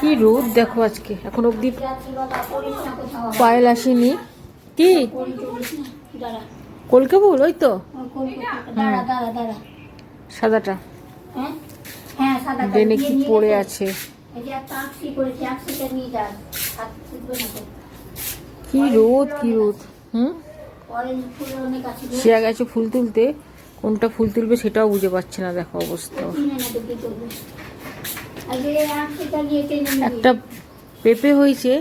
কি রোদ দেখো আজকে, এখন অবধি পায়েল আসেনি। কি কলকে ফুল? ওই তো সাদাটা ডেনে কি পড়ে আছে। কি রোদ, কি রোদ। শিয়া গেছে ফুল তুলতে, কোনটা ফুল তুলবে সেটাও বুঝে পাচ্ছে না। দেখো অবস্থা। একটা পেঁপে হয়েছে,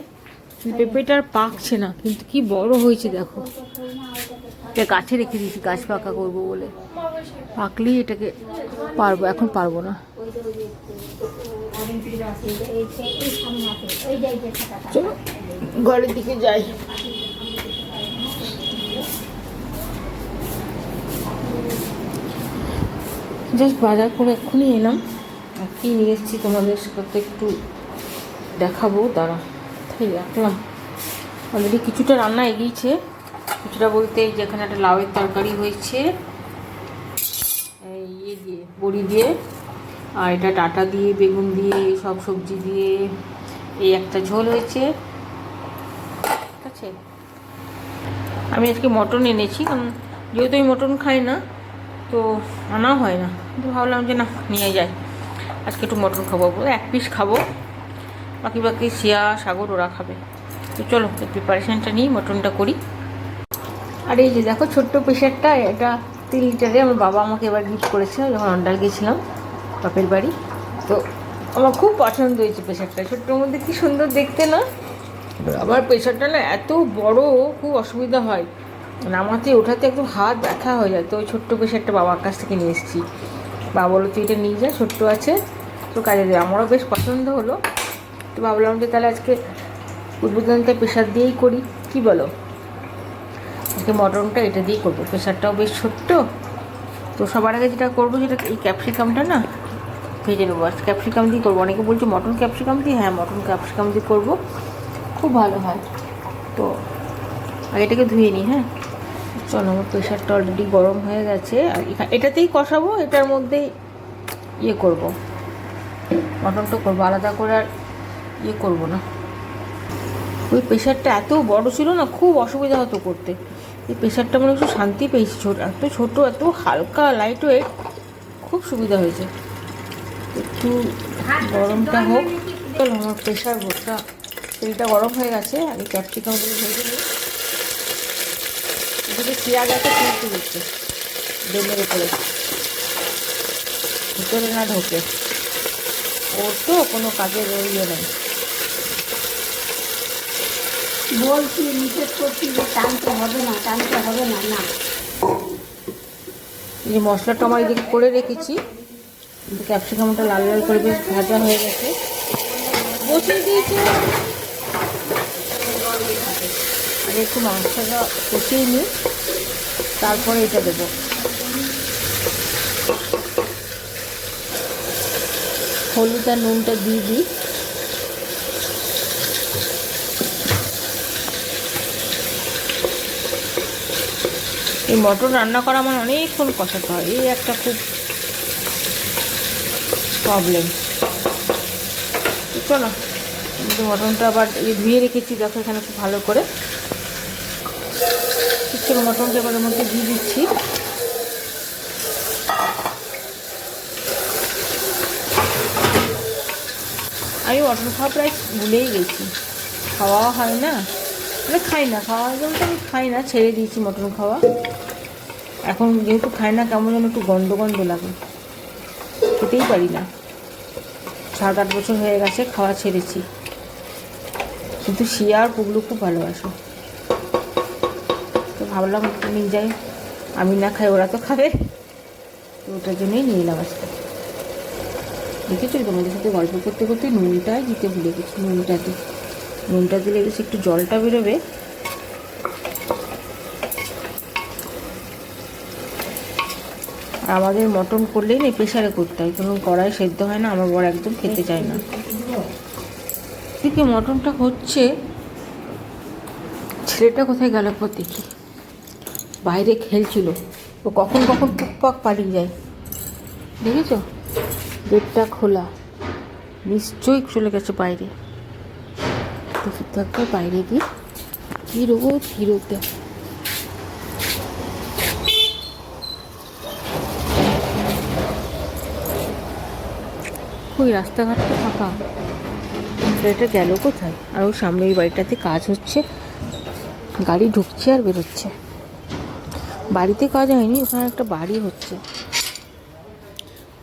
পেঁপেটার পাকছে না, কিন্তু কি বড় হয়েছে দেখো। এটা গাছে রেখে দিয়েছি গাছ পাকা করবো বলে, পাকলেই এটাকে পারবো, এখন পারবো না। চলো ঘরের দিকে যাই। জাস্ট বাজার করে এক্ষুনি এলাম। কি নিয়ে এসেছি তোমাদের সাথে একটু দেখাবো, দাঁড়া তাই রাখলাম। অলরেডি কিছুটা রান্না এগিয়েছে, কিছুটা বলতে যেখানে একটা লাউয়ের তরকারি হয়েছে ইয়ে দিয়ে, বড়ি দিয়ে, আর এটা ডাঁটা দিয়ে, বেগুন দিয়ে, সব সবজি দিয়ে এই একটা ঝোল হয়েছে। ঠিক আছে, আমি আজকে মটন এনেছি, কারণ যেহেতু আমি মটন খাই না তো আনা হয় না, কিন্তু ভাবলাম যে না নিয়ে যাই, আজকে একটু মটন খাবো, এক পিস খাবো, বাকি বাকি শিয়া সাগর ওরা খাবে। তো চলো প্রিপারেশানটা নিই, মটনটা করি। আর এই যে দেখো ছোট্ট প্রেশারটা, এটা 3 লিটারে আমার বাবা আমাকে এবার গিফট করেছিল যখন অন্ডাল গেছিলাম বাপের বাড়ি। তো আমার খুব পছন্দ হয়েছে প্রেশারটা, ছোট্টোর মধ্যে কি সুন্দর দেখতে না। আমার প্রেশারটা না এত বড়, খুব অসুবিধা হয়, নামাতে ওঠাতে একদম হাত ব্যথা হয়ে যায়। তো ওই ছোট্ট প্রেশারটা বাবার কাছ থেকে নিয়ে এসেছি। বাবা বলো তুই এটা নিয়ে যা, ছোট্ট আছে তো কাজে দেয়। আমারও বেশ পছন্দ হলো, তো ভাবলাম যে তাহলে আজকে উদ্বোধনটা প্রেশার দিয়েই করি, কি বলো? আজকে মটনটা এটা দিয়েই করবো, প্রেশারটাও বেশ ছোট্ট। তো সবার আগে যেটা করবো সেটা এই ক্যাপসিকামটা না ভেজে নেবো। আর ক্যাপসিকাম দিয়ে করবো, অনেকে বলছে মটন ক্যাপসিকাম দিয়ে, হ্যাঁ মটন ক্যাপসিকাম দিয়ে করবো, খুব ভালো হয়। তো আগে এটাকে ধুয়ে নিই। হ্যাঁ চলো, আমার প্রেশারটা অলরেডি গরম হয়ে গেছে, আর এটাতেই কষাবো, এটার মধ্যেই ইয়ে করবো, মটনটা করবো আলাদা করে, আর ইয়ে করবো না। ওই প্রেশারটা এত বড় ছিল না, খুব অসুবিধা হতো করতে। এই প্রেশারটা মনে একটু শান্তি পেয়েছি, এত ছোটো, এত হালকা, লাইট ওয়েট, খুব সুবিধা হয়েছে। একটু গরমটা হোক। চলো আমার প্রেশার ভোটটা, তেলটা গরম হয়ে গেছে, আর এই ক্যাপসিকামগুলো ভেজে নিই। এদিকে শিয়া গেছে তুলতে দিচ্ছে ডেমের উপরে, ভিতরে না ঢোকে, ওর তো কোনো কাজের ইয়ে নেই। বলছি নিষেধ করছি যে টানতে হবে না, টানতে হবে না। না, এই যে মশলাটা আমার এদিকে করে রেখেছি, ক্যাপসিকামটা লাল লাল করে বেশ ভাজা হয়ে গেছে, বসিয়ে দিয়েছি। আর একটু মাংসটা কষিয়ে নিই, তারপরে এটা দেবো। হলুদ আর নুনটা দিয়ে দিই। এই মটন রান্না করা আমার অনেকক্ষণ কষাতে হয়, এই একটা খুব প্রবলেম। চলো মটনটা আবার ধুয়ে রেখেছি দেখো এখানে খুব ভালো করে। চলো মটনটা এবার এর মধ্যে দিয়ে দিচ্ছি। আমি মটন খাওয়া প্রায় ভুলেই গেছি, খাওয়া হয় না, মানে খাই না, খাওয়া বলতে আমি খাই না, ছেড়ে দিয়েছি মটন খাওয়া। এখন যেহেতু খাই না, কেমন যেন একটু গন্ধ গন্ধ লাগে, খেতেই পারি না। 7-8 বছর হয়ে গেছে খাওয়া ছেড়েছি, কিন্তু শিয়া আর পুগলু খুব ভালোবাসে, তো ভাবলাম নিয়ে যাই, আমি না খাই ওরা তো খাবে, তো ওটার জন্যই নিয়ে এলাম আজকে। দেখেছো তোমাদের সাথে গল্প করতে করতে নুনটাই দিতে ভুলে গেছি, নুনটা দিলে বেশি একটু জলটা বেরোবে। আর আমাদের মটন করলেই না প্রেশারে করতে হয়, কারণ কড়াই সেদ্ধ হয় না, আমার বর একদম খেতে চায় না। এদিকে মটনটা হচ্ছে, ছেলেটা কোথায় গেল পর দেখি, বাইরে খেলছিল, ও কখন কখন টুকপাক পালিয়ে যায়, দেখেছো গেটটা খোলা, নিশ্চয়ই চলে গেছে বাইরে। দেখি তো একবার বাইরে গিয়ে কী রোদ কী রোদ দেখ। ওই রাস্তাঘাটটা ফাঁকা, এটা গেল কোথায়? আর ওই সামনে ওই বাড়িটাতে কাজ হচ্ছে, গাড়ি ঢুকছে আর বেরোচ্ছে। বাড়িতে কাজ হয়নি, ওখানে একটা বাড়ি হচ্ছে,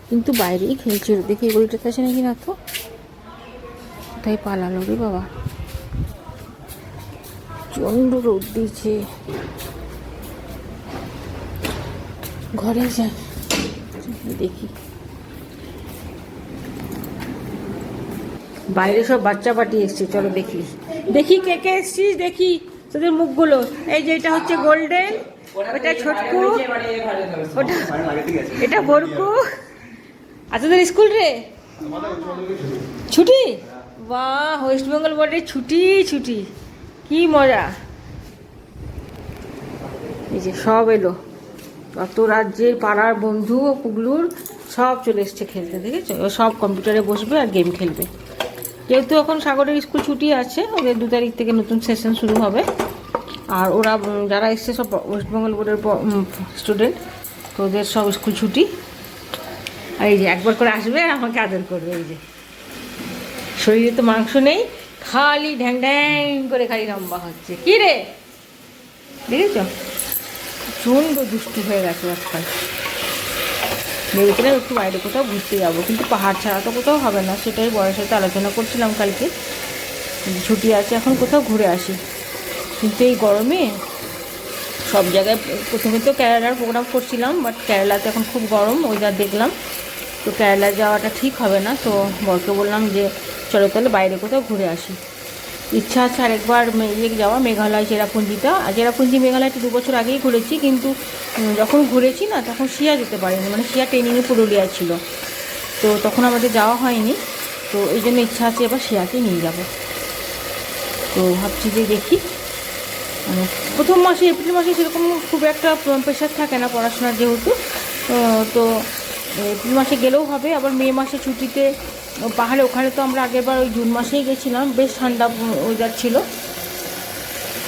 কিন্তু বাইরেই খেলছিল। দেখি এই গলিটাতে আছে নাকি না, তো কোথায় পালালো রে বাবা, প্রচণ্ড রোদ দিয়েছে। ঘরে যাই দেখি, বাইরে সব বাচ্চা পাঠিয়ে এসছে, চলো দেখি দেখি কে কে এসছিস, দেখি তোদের মুখগুলো। এই যে এটা হচ্ছে গোল্ডেন, ওটা ছোটকু, ওটা এটা বরকু। আর তোদের স্কুল রে ছুটি? বাহ, ওয়েস্ট বেঙ্গল বোর্ডের ছুটি ছুটি, কি মজা। এই যে সব এলো, কত রাজ্যের পাড়ার বন্ধু পুগলুর সব চলে এসছে খেলতে, দেখেছো? সব কম্পিউটারে বসবে আর গেম খেলবে। যেহেতু এখন সাগরের স্কুল ছুটি আছে, ওদের 2 তারিখ থেকে নতুন সেশন শুরু হবে। আর ওরা যারা এসছে সব ওয়েস্ট বেঙ্গল বোর্ডের স্টুডেন্ট, তো ওদের সব স্কুল ছুটি। আর এই যে একবার করে আসবে আর আমাকে আদর করবে। এই যে শরীরে তো মাংস নেই, খালি ঢ্যাং ঢ্যাং করে খালি লম্বা হচ্ছে। কি রে, দেখেছ? প্রচণ্ড দুষ্টু হয়ে গেছে আজকাল। ভেবেছিলাম একটু বাইরে কোথাও ঘুরতে যাবো, কিন্তু পাহাড় ছাড়া তো কোথাও হবে না। সেটাই বরের সাথে আলোচনা করছিলাম কালকে, ছুটি আছে এখন কোথাও ঘুরে আসি। কিন্তু এই গরমে সব জায়গায়, প্রথমে তো কেরালার প্রোগ্রাম করছিলাম, বাট কেরালাতে এখন খুব গরম ওয়েদার দেখলাম, তো কেরালা যাওয়াটা ঠিক হবে না। তো বরকে বললাম যে চলো তাহলে বাইরে কোথাও ঘুরে আসি। ইচ্ছা আছে আরেকবার যাওয়া, মেঘালয় চেরাপুঞ্জিটা। আর চেরাপুঞ্জি মেঘালয়টা 2 বছর আগেই ঘুরেছি, কিন্তু যখন ঘুরেছি না তখন শিয়া যেতে পারিনি, মানে শিয়া ট্রেনিংয়ে পুরুলিয়ায় ছিল, তো তখন আমাদের যাওয়া হয়নি। তো এই জন্য ইচ্ছা আছে এবার শিয়াকে নিয়ে যাব। তো ভাবছি যে দেখি, মানে প্রথম মাসে এপ্রিল মাসে সেরকম খুব একটা প্রেশার থাকে না পড়াশোনার যেহেতু, তো এপ্রিল মাসে গেলেও হবে। আবার মে মাসে ছুটিতে পাহাড়ে, ওখানে তো আমরা আগেরবার ওই জুন মাসেই গেছিলাম, বেশ ঠান্ডা ওয়েদার ছিল,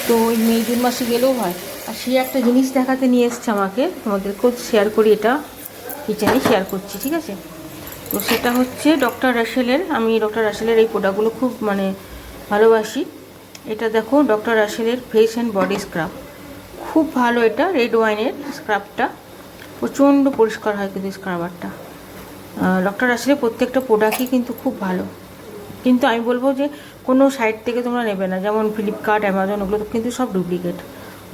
তো ওই মে জুন মাসে গেলেও হয়। আর সে একটা জিনিস দেখাতে নিয়ে এসছে আমাকে, তোমাদেরকেও শেয়ার করি, এটা কিচেনে শেয়ার করছি, ঠিক আছে? তো সেটা হচ্ছে ডক্টর রাসেলের। আমি ডক্টর রাসেলের এই প্রোডাক্টগুলো খুব মানে ভালোবাসি। এটা দেখো, ডক্টর রাসেলের ফেস অ্যান্ড বডি স্ক্রাব, খুব ভালো। এটা রেড ওয়াইনের স্ক্রাবটা, প্রচণ্ড পরিষ্কার হয় কিন্তু স্ক্রাবারটা। ডক্টর রাসেলের প্রত্যেকটা প্রোডাক্টই কিন্তু খুব ভালো, কিন্তু আমি বলবো যে কোনো সাইট থেকে তোমরা নেবে না, যেমন ফ্লিপকার্ট, অ্যামাজন, ওগুলো কিন্তু সব ডুপ্লিকেট।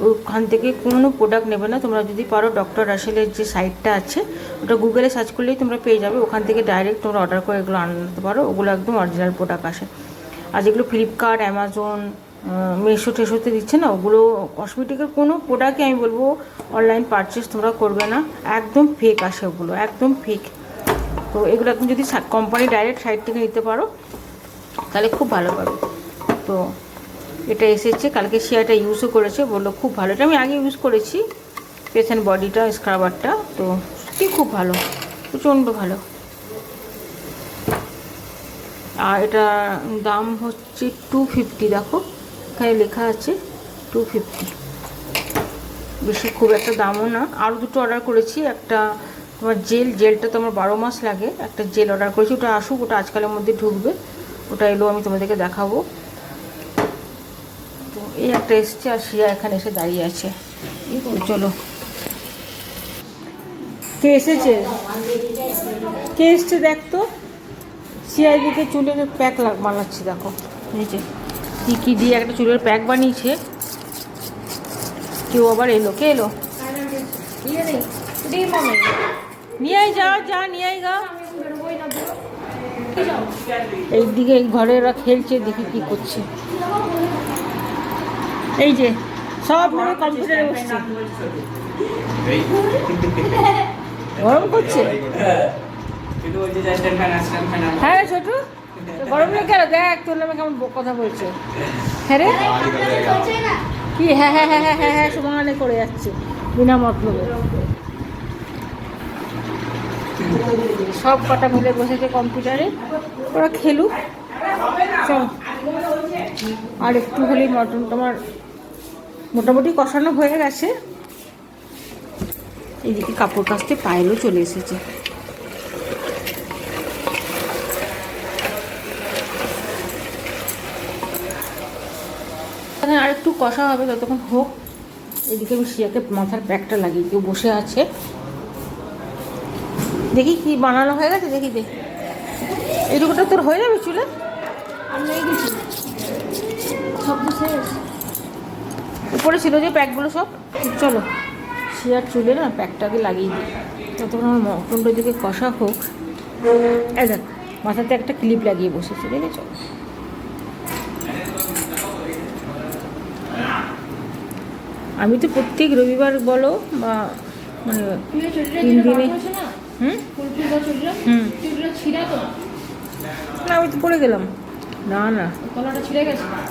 ওখান থেকে কোনো প্রোডাক্ট নেবে না। তোমরা যদি পারো ডক্টর রাসেলের যে সাইটটা আছে, ওটা গুগলে সার্চ করলেই তোমরা পেয়ে যাবে, ওখান থেকে ডাইরেক্ট তোমরা অর্ডার করে এগুলো আনতে পারো, ওগুলো একদম অরিজিনাল প্রোডাক্ট আসে। আর যেগুলো ফ্লিপকার্ট, অ্যামাজন, মিশো টেশোতে দিচ্ছে না, ওগুলো কসমেটিকের কোনো প্রোডাক্টই আমি বলবো অনলাইন পারচেস তোমরা করবে না, একদম ফেক আসে ওগুলো, একদম ফেক। তো এগুলো এখন যদি কোম্পানি ডাইরেক্ট সাইট থেকে নিতে পারো তাহলে খুব ভালো পাবে। তো এটা এসেছে কালকে, শিয়াটা ইউজও করেছে, বললো খুব ভালো। এটা আমি আগে ইউজ করেছি, ফেস অ্যান্ড বডিটা স্ক্রাবারটা, তো সত্যি খুব ভালো, প্রচণ্ড ভালো। আর এটা দাম হচ্ছে 250, দেখো এখানে লেখা আছে 250, বেশি খুব একটা দামও না। আরও 2টো অর্ডার করেছি, একটা তোমার জেলটা তো আমার 12 মাস লাগে, একটা জেল অর্ডার করেছি, ওটা আসুক, ওটা আজকালের মধ্যে ঢুকবে, ওটা এলো আমি তোমাদেরকে দেখাবো। তো এই একটা এসছে, আর শিয়া এখানে এসে দাঁড়িয়ে আছে। চলো, কে এসেছে, কে এসছে দেখ তো। শিয়ার দিকে চুলের প্যাক বানাচ্ছি, দেখো নিচে কী দিয়ে একটা চুলের প্যাক বানিয়েছে। কেউ আবার এলো, কে এলো? নিয়ে আই, যা নিয়ে আই গা। এইদিকে এই ঘরে ওরা খেলছে, দেখি কি করছে। এই যে সব মিলে কম্পিউটারে বসছে, গরম করছে। হ্যাঁ ছোট, গরম লেগে গেল, দেখ তোর নামে কেমন কথা বলছে। হ্যাঁ রে, কি হ্যাঁ হ্যাঁ হ্যাঁ হ্যাঁ হ্যাঁ হ্যাঁ সমানে করে যাচ্ছে বিনা মতলবে। সব কটা মিলে বসেছে কম্পিউটারে, ওরা খেলুক। চল, আর একটু হলেই মটন তোমার মোটামুটি কষানো হয়ে গেছে। এইদিকে কাপড় কাচতে পায়েলও চলে এসেছে। আর একটু কষা হবে, ততক্ষণ হোক। এদিকে আমি শিয়াকে মাথার প্যাকটা লাগিয়ে, কেউ বসে আছে। দেখি কি বানানো হয়ে গেছে, দেখি দে। এইটুকুটা তোর হয়ে যাবে চুলে? আমি এই গেছি সব শেষ। উপরে ছিল যে প্যাকগুলো সব। চলো শিয়ার চুলে না প্যাকটাকে লাগিয়ে দিই, ততক্ষণ আমার মটনটা দিকে কষা হোক। এই দেখ, মাথাতে একটা ক্লিপ লাগিয়ে বসেছে, দেখেছ? আমি তো প্রত্যেক রবিবার বলো বা মানে 3 দিনে না, আমি তো পড়ে গেলাম। না না,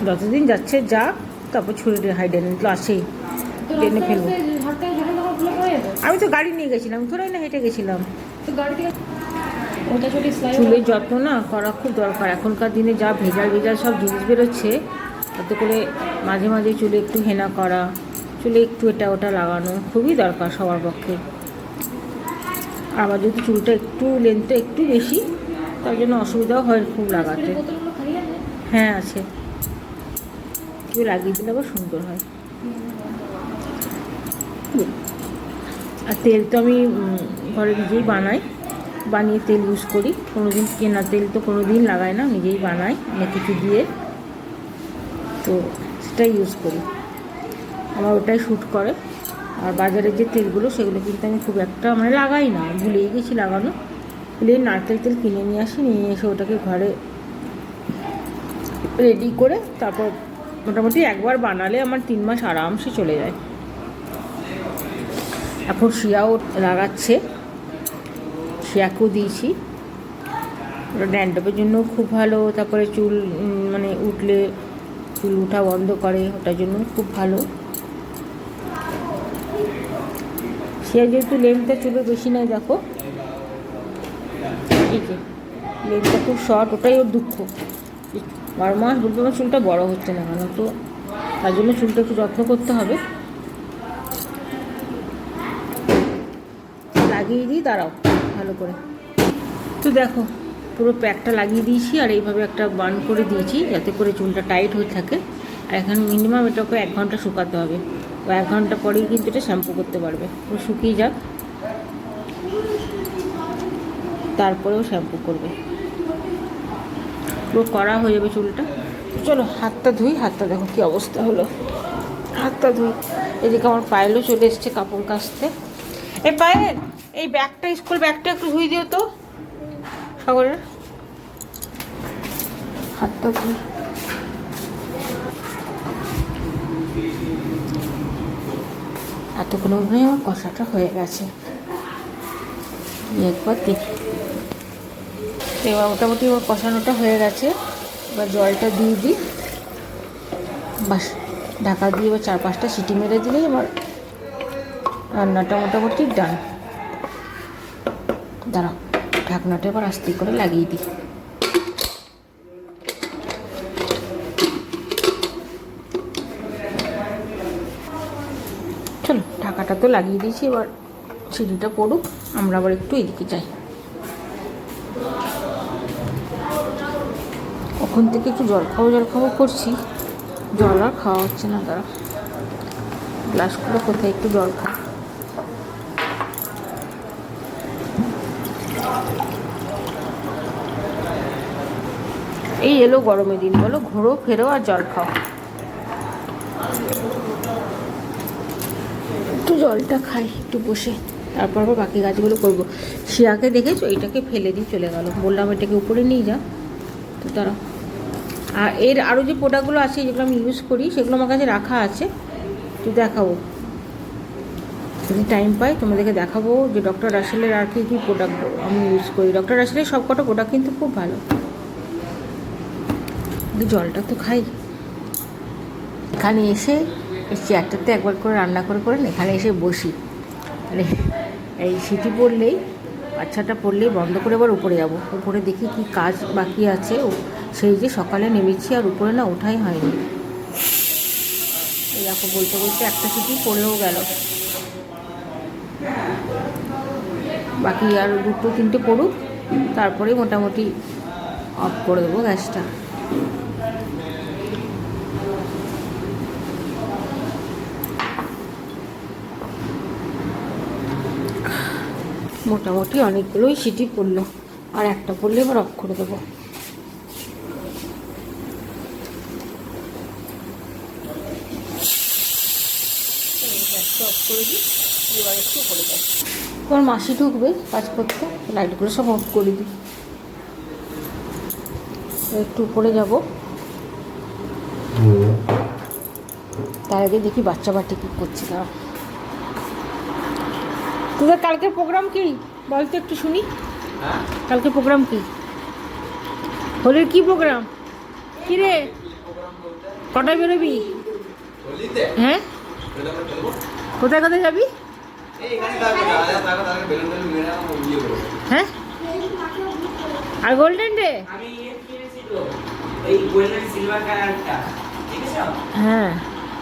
যতদিন যাচ্ছে যাক, তারপর ছুরি হাইডেন তো আসেই, টেনে ফেলবো। আমি তো গাড়ি নিয়ে গেছিলাম, থোড়াই না হেঁটে গেছিলাম। চুলের যত্ন না করা খুব দরকার। এখনকার দিনে যা ভেজাল ভেজাল সব জিনিস বেরোচ্ছে, তাতে করে মাঝে মাঝে চুলে একটু হেনা করা, চুলে একটু এটা ওটা লাগানো খুবই দরকার সবার পক্ষে। আবার যদি চুলটা একটু লেন্থটা একটু বেশি, তার জন্য অসুবিধাও হয় খুব লাগাতে। হ্যাঁ আছে, কেউ লাগিয়ে দিলে আবার সুন্দর হয়। আর তেল তো আমি ঘরে নিজেই বানিয়ে তেল ইউজ করি। কোনোদিন কেনা তেল তো কোনোদিন লাগাই না, নিজেই বানাই অনেক কিছু দিয়ে, তো সেটাই ইউজ করি। আমার ওটাই শ্যুট করে। আর বাজারের যে তেলগুলো, সেগুলো কিন্তু আমি খুব একটা মানে লাগাই না, ভুলেই গেছি লাগানো। প্লেন নারকেল তেল কিনে নিয়ে আসি, নিয়ে এসে ওটাকে ঘরে রেডি করে তারপর মোটামুটি একবার বানালে আমার 3 মাস আরামসে চলে যায়। এখন শিয়াও লাগাচ্ছে, শিয়াকেও দিয়েছি। ওটা ড্যান্ড্রফের জন্য খুব ভালো। তারপরে চুল মানে উঠলে চুল উঠা বন্ধ করে, ওটার জন্য খুব ভালো। শিয়া যেহেতু লেন্থটা চুলে বেশি নেয়, দেখো এই যে লেন্থটা খুব শর্ট, ওটাই ওর দুঃখ। 12 মাস বলতে আমার চুলটা বড় হচ্ছে না কেন, তো তার জন্য চুলটা একটু যত্ন করতে হবে। লাগিয়ে দিই, দাঁড়াও ভালো করে। তো দেখো পুরো প্যাকটা লাগিয়ে দিয়েছি, আর এইভাবে একটা বান করে দিয়েছি যাতে করে চুলটা টাইট হয়ে থাকে। আর এখন মিনিমাম এটাকে 1 ঘন্টা শুকাতে হবে, বা 1 ঘন্টা পরেই কিন্তু এটা শ্যাম্পু করতে পারবে। পুরো শুকিয়ে যাক, তারপরেও শ্যাম্পু করবে। পুরো করা হয়ে যাবে চুলটা। চলো হাতটা ধুই, হাতটা দেখো কী অবস্থা হলো, হাতটা ধুই। এদিকে আমার পায়েলও চলে এসছে কাপড় কাচতে। এই পায়েল, এই ব্যাগটা, স্কুল ব্যাগটা একটু ধুই দিও তো সাগরের। হাতটা ধুই। এতক্ষণ আমার কষাটা হয়ে গেছে, একবার দেখি। এবার মোটামুটি ওর কষানোটা হয়ে গেছে। এবার জলটা দিয়ে দিই, বাস ঢাকা দিয়ে এবার 4-5টা সিটি মেরে দিলেই আমার রান্নাটা মোটামুটি ডান। দাঁড়াও, ঢাকনাটা এবার আস্তে করে লাগিয়ে দিই। চলো ঢাকাটা তো লাগিয়ে দিয়েছি, এবার সিটিটা পড়ুক, আমরা আবার একটু এদিকে যাই। ওখান থেকে একটু জল খাবো করছি, জল আর খাওয়া হচ্ছে না। তারা গ্লাসগুলো কোথায়, একটু জল খাই। এই এলো গরমের দিন, বলো ঘোরো ফেরো আর জল খাও। একটু জলটা খাই একটু বসে, তারপর আবার বাকি কাজগুলো করবো। শিয়াকে দেখেছো, এইটাকে ফেলে দিয়ে চলে গেল, বললাম এটাকে উপরে নিয়ে যা। তো তারা আর এর আরও যে প্রোডাক্টগুলো আছে যেগুলো আমি ইউজ করি, সেগুলো আমার কাছে রাখা আছে, তো দেখাবো যদি টাইম পাই তোমাদেরকে দেখাবো যে ডক্টর রাসেলের আর কী প্রোডাক্ট আমি ইউজ করি। ডক্টর রাসেলের সব কটা প্রোডাক্ট কিন্তু খুব ভালো। জলটা তো খাই। এখানে এসে চেয়ারটাতে একবার করে রান্না করে এখানে এসে বসি, মানে এই সিটি পড়লেই আচ্ছাটা পড়লেই বন্ধ করে আবার উপরে যাব, উপরে দেখি কি কাজ বাকি আছে। সেই যে সকালে নেমেছি আর উপরে না ওঠাই হয়নি। এই দেখো বলতে বলতে একটা সিটি পড়েও গেল, বাকি আর 2-3টে পড়ুক, তারপরে মোটামুটি অফ করে দেবো গ্যাসটা। মোটামুটি অনেকগুলোই সিটি পড়লো, আর একটা পড়লে এবার অফ করে দেবো। অফ করে দিই, এবার একটু করে যাই। তোমার মাসি ঢুকবে কাজ করতে, লাইটগুলো সব অফ করে দিই। একটু উপরে যাব, তার আগে দেখি বাচ্চা বাটি কী করছে না। তোদের কালকে প্রোগ্রাম কি বলতো একটু শুনি। কালকে প্রোগ্রাম কি? হোলির কি প্রোগ্রাম? কি রে, কটায় বেরোবি? হ্যাঁ, কোথায় কোথায় যাবি? হ্যাঁ, আর গোল্ডেন ডে? হ্যাঁ,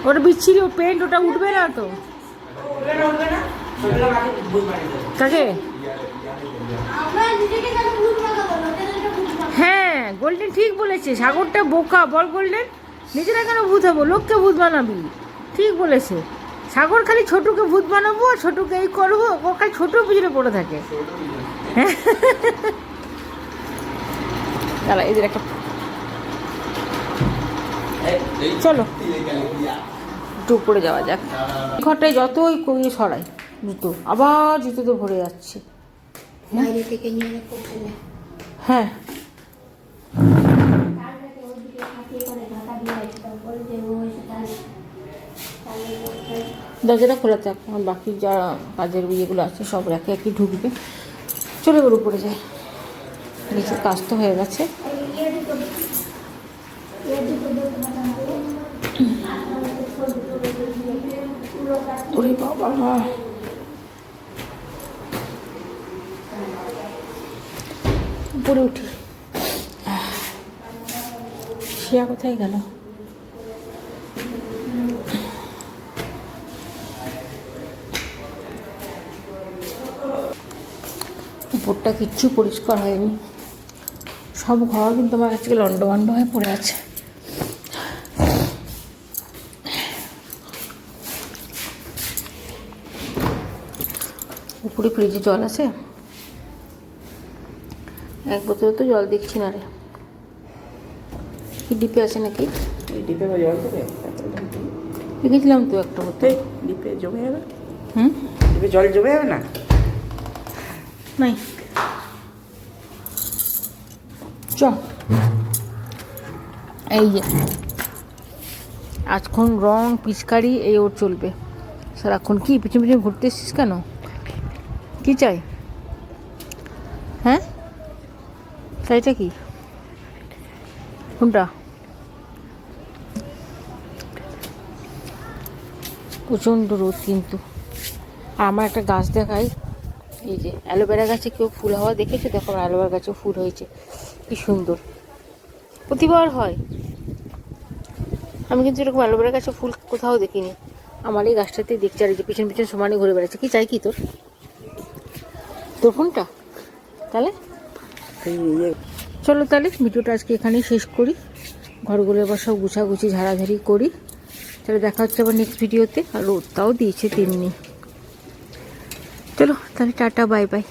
ওটা বিচ্ছিরি পেন্ট, ওটা উঠবে না তো। কাকে? হ্যাঁ, গোল্ডেন ঠিক বলেছে, সাগরটা বোকা। বল গোল্ডেন, নিজেরা কেন ভূত হবো, লোককে ভূত বানাবি। ঠিক বলেছে সাগর, খালি ছোটুকে ভূত বানাবো, ছোটুকে এই করবো, ও খালি ছোটুর পিছনে পড়ে থাকে। দাঁড়া, এদের একটা, চলো একটু উপরে যাওয়া যাক। ঘরটায় যতই করিয়ে সরাই জুতো, আবার জুতোতে ভরে যাচ্ছে। বাইরে থেকে নিয়ে করতে নেই। হ্যাঁ, দরজাটা খোলা থাক, আমার বাকি যা কাজের ইয়েগুলো আছে সব একে একে ঢুকবে। চলে এবার উপরে যাই, নিচের কাজ তো হয়ে গেছে। ওরে বাবা, উপরে উঠি। শিয়া কোথায় গেল? উপরটা কিচ্ছু পরিষ্কার হয়নি, সব ঘর কিন্তু আমার আজকে লন্ডভন্ড হয়ে পড়ে আছে। উপরে ফ্রিজে জল আছে, এক বোতলে তো জল দেখছি না রে। কি ডিপে আছে নাকি? এই ডিপে জল দেবে, দেখেছিলাম তো একটা বোতল। ডিপে জমে যাবে। হুম, ডিপে জল জমে যাবে না। নাই, চ। এই যে আজক্ষণ রং পিচকারি এই ওর চলবে সারাক্ষণ। কি পিছনে পিছনে ঘুরতে এসছিস কেন? কি চাই? হ্যাঁ, চাইটা কি? কোনটা? প্রচণ্ড রোদ কিন্তু। আর আমার একটা গাছ দেখাই, এই যে অ্যালোভেরা গাছে কেউ ফুল হওয়া দেখেছে? দেখো আমার অ্যালোভেরা গাছেও ফুল হয়েছে, কি সুন্দর। প্রতিবার হয়, আমি কিন্তু এরকম অ্যালোভেরা গাছে ফুল কোথাও দেখিনি। আমার এই গাছটাতেই দেখছি, আর এই যে পিছন পিছন সমানে ঘুরে বেড়াচ্ছে। কি চাই কি তোর? তোর ফোনটা? তাহলে চলো, তাহলে ভিডিওটা আজকে এখানেই শেষ করি। ঘরগুলো এবার সব গুছাগুছি ঝাড়াঝাড়ি করি। তাহলে দেখা হচ্ছে আবার নেক্সট ভিডিওতে। আর রোদটাও দিয়েছে তেমনি। চলো তাহলে, টাটা, বাই বাই।